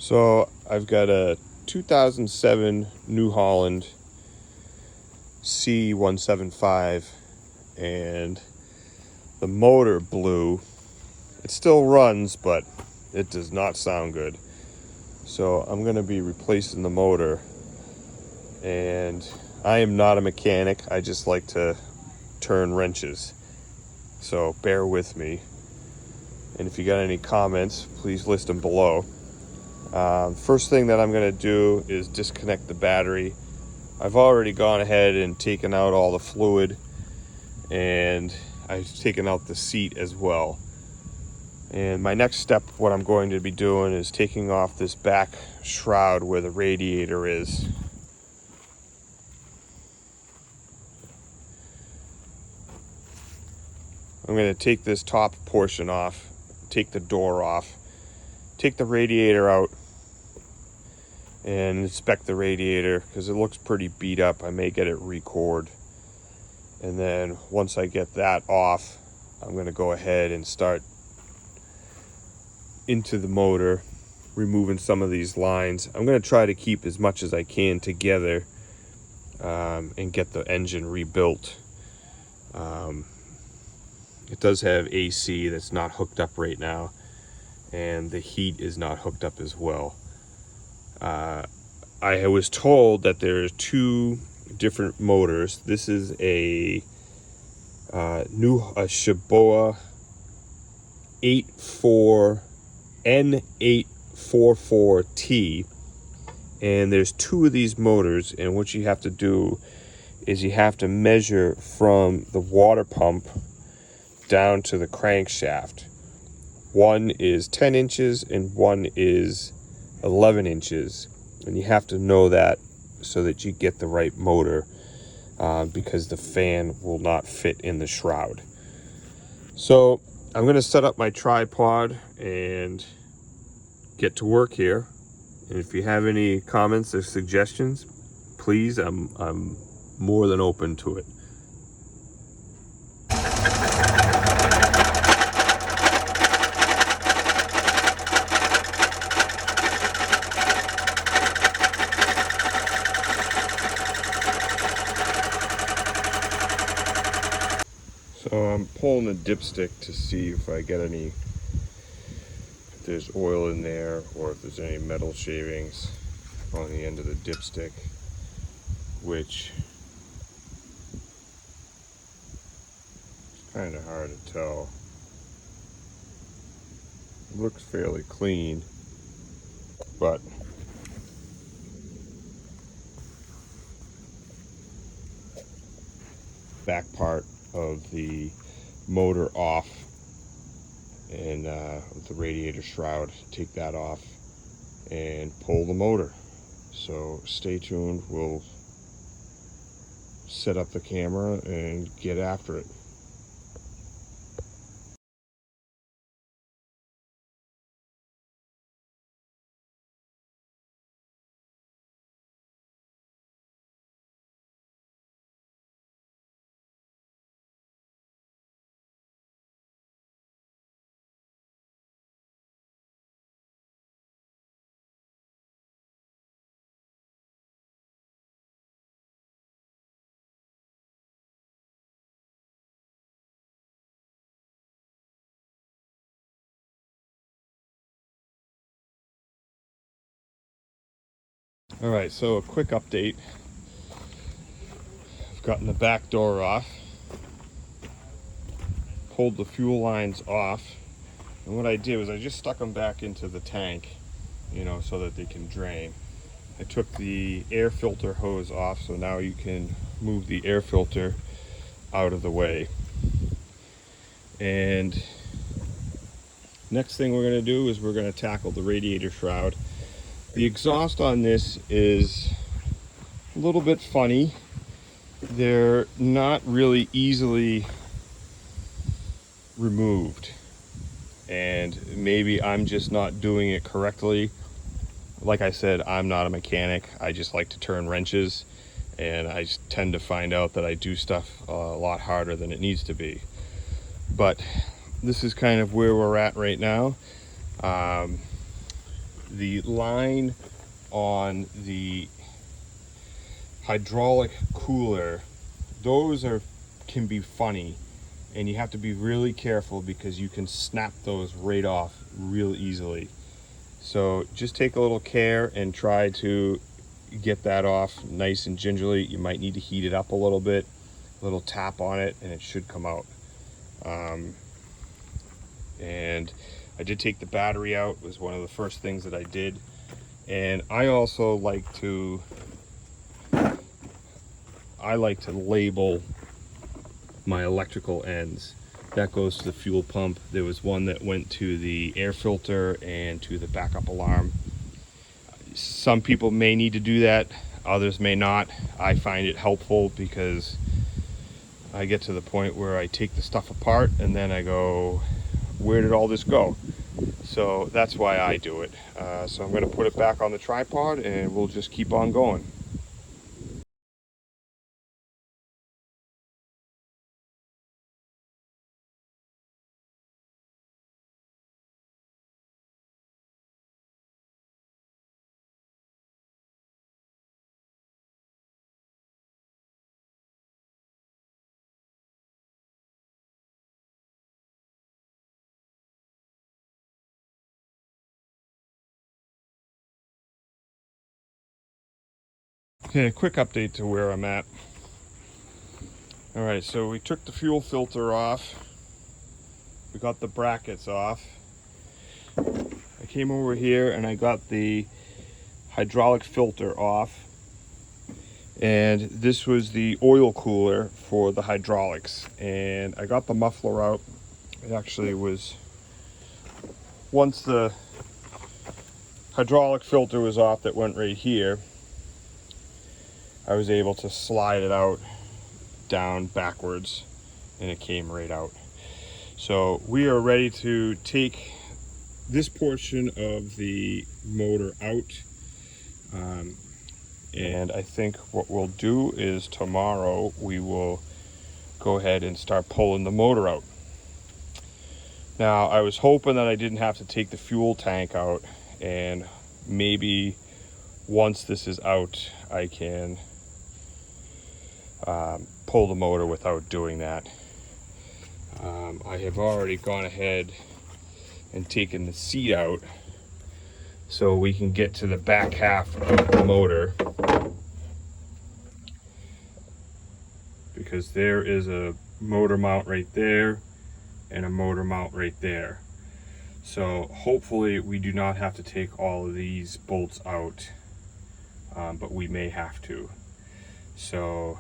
So I've got a 2007 New Holland C175 and the motor blew. It still runs, but it does not sound good. So I'm going to be replacing the motor, and I am not a mechanic. I just like to turn wrenches. So bear with me. And if you got any comments, please list them below. First thing that I'm going to do is disconnect the battery. I've already gone ahead and taken out all the fluid, and I've taken out the seat as well. And my next step, what I'm going to be doing, is taking off this back shroud where the radiator is. I'm going to take this top portion off, take the door off, take the radiator out, and inspect the radiator because it looks pretty beat up. I may get it re-cored. And then once I get that off, I'm going to go ahead and start into the motor, removing some of these lines. I'm going to try to keep as much as I can together and get the engine rebuilt. It does have AC that's not hooked up right now, and the heat is not hooked up as well. I was told that there's two different motors. This is a Shiboa N844T, and there's two of these motors, and what you have to do is you have to measure from the water pump down to the crankshaft. One is 10 inches and one is 11 inches, and you have to know that so that you get the right motor, because the fan will not fit in the shroud. So I'm going to set up my tripod and get to work here. And if you have any comments or suggestions, please, I'm more than open to it. So I'm pulling the dipstick to see if I get any, if there's oil in there or if there's any metal shavings on the end of the dipstick, which is kind of hard to tell. It looks fairly clean, but back part of the motor off, and with the radiator shroud, take that off and pull the motor. So stay tuned, we'll set up the camera and get after it. All right, so a quick update. I've gotten the back door off, pulled the fuel lines off, and what I did was I just stuck them back into the tank, so that they can drain. I took the air filter hose off, so now you can move the air filter out of the way. And next thing we're going to do is we're going to tackle the radiator shroud. The exhaust on this is a little bit funny. They're not really easily removed, and maybe I'm just not doing it correctly. Like I said, I'm not a mechanic. I just like to turn wrenches, and I tend to find out that I do stuff a lot harder than it needs to be. But this is kind of where we're at right now. the line on the hydraulic cooler, those can be funny, and you have to be really careful because you can snap those right off real easily. So just take a little care and try to get that off nice and gingerly. You might need to heat it up a little bit, a little tap on it, and it should come out. And I did take the battery out. It was one of the first things that I did. And I also like to label my electrical ends. That goes to the fuel pump. There was one that went to the air filter and to the backup alarm. Some people may need to do that, others may not. I find it helpful because I get to the point where I take the stuff apart and then I go, where did all this go? So that's why I do it. So I'm going to put it back on the tripod and we'll just keep on going. Okay, a quick update to where I'm at. All right, so we took the fuel filter off. We got the brackets off. I came over here and I got the hydraulic filter off. And this was the oil cooler for the hydraulics. And I got the muffler out. It actually was, once the hydraulic filter was off that went right here, I was able to slide it out down backwards and it came right out. So we are ready to take this portion of the motor out. And I think what we'll do is tomorrow we will go ahead and start pulling the motor out. Now, I was hoping that I didn't have to take the fuel tank out, and maybe once this is out, I can pull the motor without doing that. I have already gone ahead and taken the seat out so we can get to the back half of the motor, because there is a motor mount right there and a motor mount right there. So hopefully we do not have to take all of these bolts out, but we may have to. So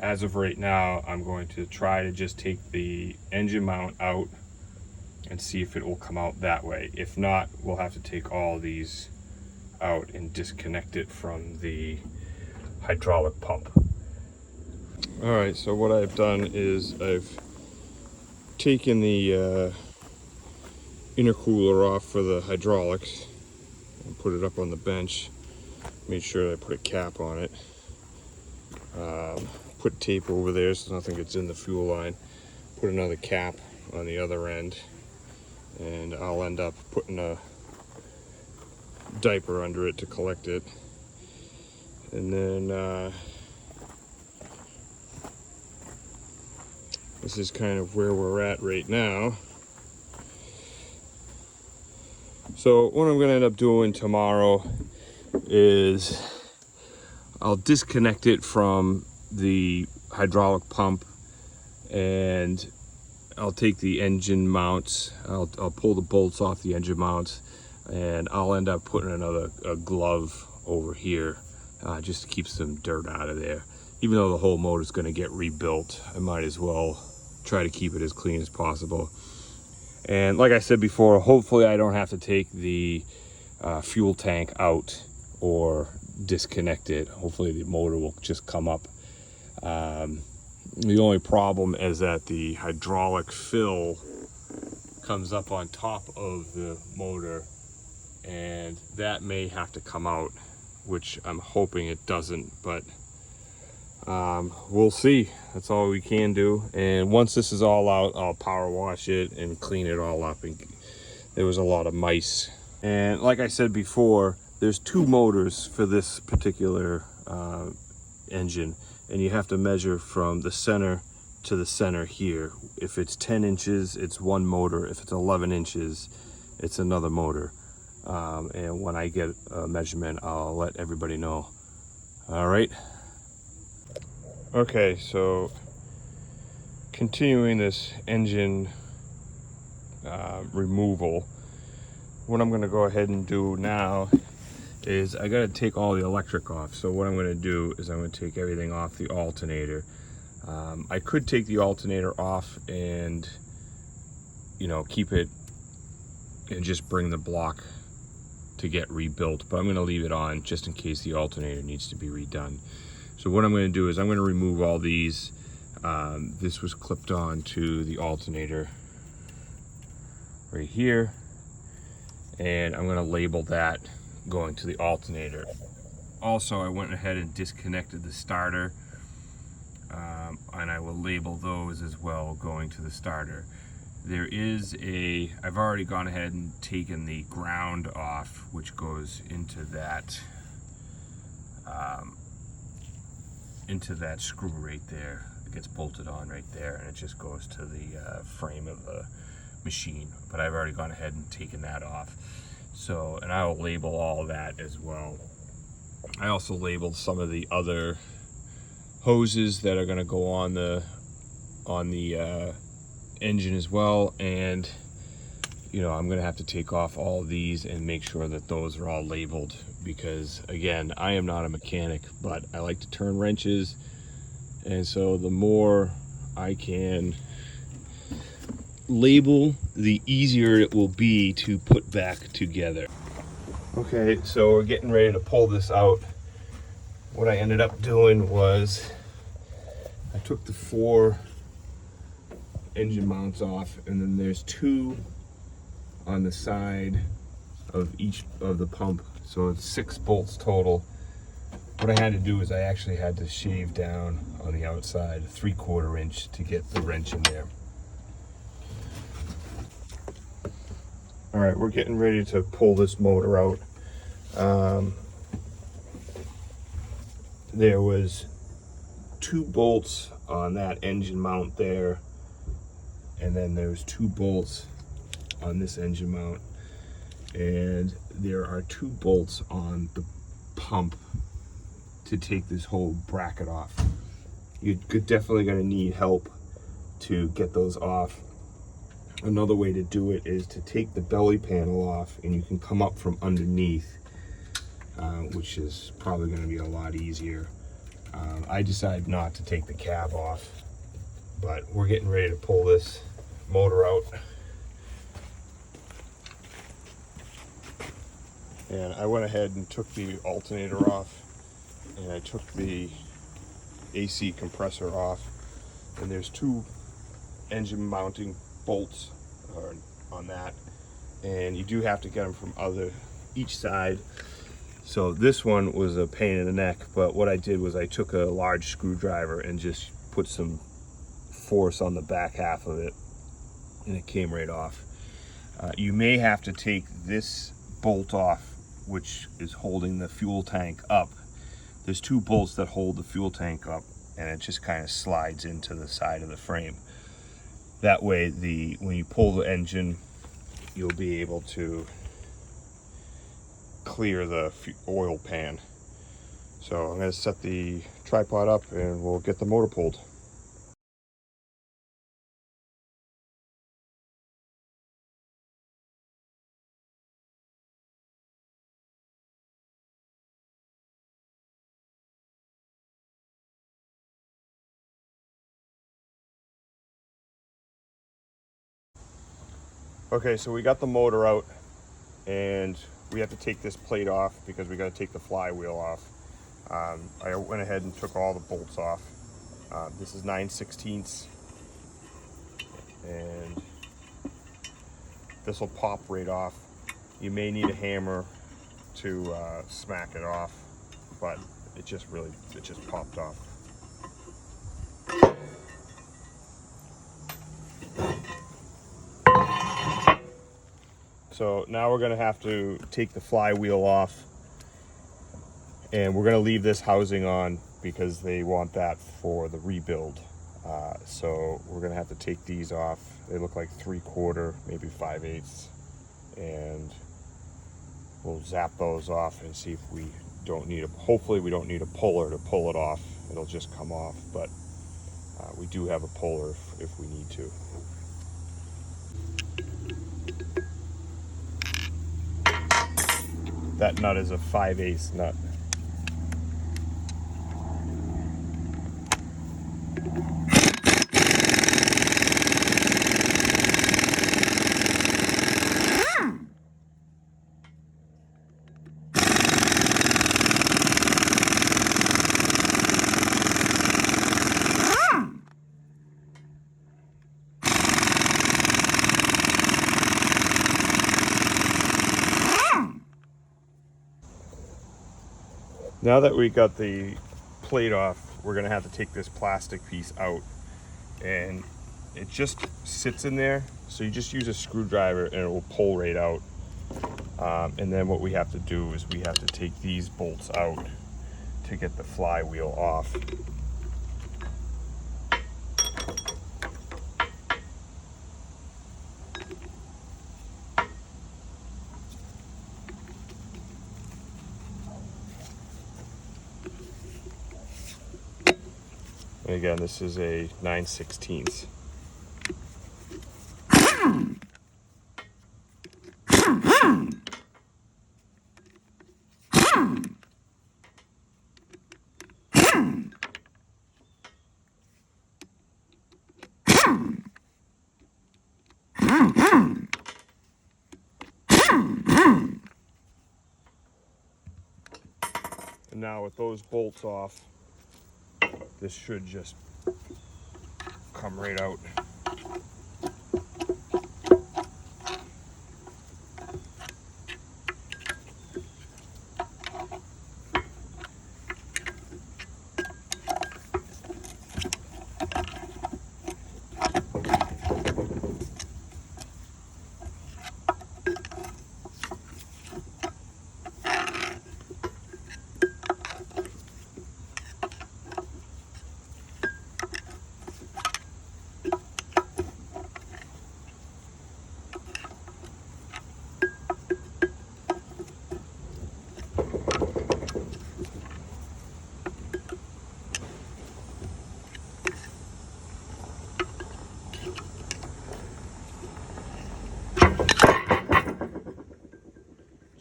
as of right now, I'm going to try to just take the engine mount out and see if it will come out that way. If not, we'll have to take all these out and disconnect it from the hydraulic pump. All right, so what I've done is I've taken the intercooler off for the hydraulics and put it up on the bench. Made sure I put a cap on it. Put tape over there so nothing gets in the fuel line. Put another cap on the other end, and I'll end up putting a diaper under it to collect it. And then this is kind of where we're at right now. So what I'm gonna end up doing tomorrow is I'll disconnect it from the hydraulic pump, and I'll take the engine mounts, I'll pull the bolts off the engine mounts, and I'll end up putting a glove over here just to keep some dirt out of there. Even though the whole motor is going to get rebuilt, I might as well try to keep it as clean as possible. And like I said before, hopefully I don't have to take the fuel tank out or disconnect it. Hopefully the motor will just come up. The only problem is that the hydraulic fill comes up on top of the motor, and that may have to come out, which I'm hoping it doesn't, but we'll see. That's all we can do. And once this is all out, I'll power wash it and clean it all up. And there was a lot of mice And like I said before, there's two motors for this particular engine, and you have to measure from the center to the center here. If it's 10 inches, it's one motor. If it's 11 inches, it's another motor. And when I get a measurement, I'll let everybody know. All right. Okay, so continuing this engine removal, what I'm going to go ahead and do now is I got to take all the electric off. So what I'm going to do is I'm going to take everything off the alternator. I could take the alternator off and, you know, keep it and just bring the block to get rebuilt, but I'm going to leave it on just in case the alternator needs to be redone. So what I'm going to do is I'm going to remove all these. This was clipped on to the alternator right here, and I'm going to label that going to the alternator. Also, I went ahead and disconnected the starter, and I will label those as well going to the starter. There is I've already gone ahead and taken the ground off, which goes into that screw right there. It gets bolted on right there, and it just goes to the frame of the machine. But I've already gone ahead and taken that off. So, and I will label all that as well. I also labeled some of the other hoses that are going to go on the engine as well, and you know, I'm going to have to take off all of these and make sure that those are all labeled, because again, I am not a mechanic, but I like to turn wrenches, and so the more I can label, the easier it will be to put back together. Okay, so we're getting ready to pull this out. What I ended up doing was I took the 4 engine mounts off, and then there's 2 on the side of each of the pump, so it's 6 bolts total. What I had to do is I actually had to shave down on the outside 3/4 inch to get the wrench in there. All right, we're getting ready to pull this motor out. There was 2 bolts on that engine mount there, and then there's 2 bolts on this engine mount, and there are 2 bolts on the pump to take this whole bracket off. You're definitely going to need help to get those off. Another way to do it is to take the belly panel off, and you can come up from underneath, which is probably going to be a lot easier. I decided not to take the cab off, but we're getting ready to pull this motor out. And I went ahead and took the alternator off, and I took the AC compressor off, and there's 2 engine mounting bolts on that, and you do have to get them from each side. So this one was a pain in the neck, but what I did was I took a large screwdriver and just put some force on the back half of it, and it came right off. You may have to take this bolt off, which is holding the fuel tank up. There's 2 bolts that hold the fuel tank up, and it just kind of slides into the side of the frame. That way, when you pull the engine, you'll be able to clear the oil pan. So I'm going to set the tripod up, and we'll get the motor pulled. Okay, so we got the motor out, and we have to take this plate off because we got to take the flywheel off. I went ahead and took all the bolts off. This is 9/16, and this will pop right off. You may need a hammer to smack it off, but it just popped off. So now we're gonna have to take the flywheel off, and we're gonna leave this housing on because they want that for the rebuild. So we're gonna have to take these off. They look like 3/4, maybe 5/8, and we'll zap those off and see if we don't need hopefully we don't need a puller to pull it off. It'll just come off, but we do have a puller if we need to. That nut is a 5/8 nut. Now that we got the plate off, we're gonna have to take this plastic piece out, and it just sits in there. So you just use a screwdriver and it will pull right out. And then what we have to do is we have to take these bolts out to get the flywheel off. And again, this is a 9/16. And now with those bolts off, this should just come right out.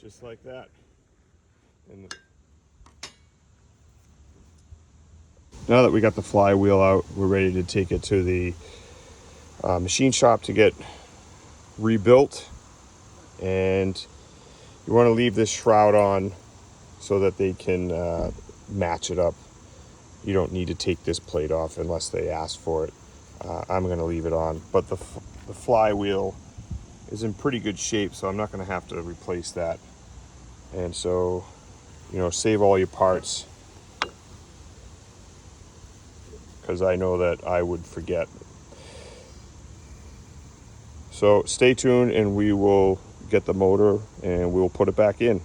Just like that. And now that we got the flywheel out, we're ready to take it to the machine shop to get rebuilt. And you want to leave this shroud on so that they can match it up. You don't need to take this plate off unless they ask for it. I'm going to leave it on, but the flywheel is in pretty good shape, so I'm not going to have to replace that. And so, you know, save all your parts, because I know that I would forget. So stay tuned and we will get the motor and we'll put it back in.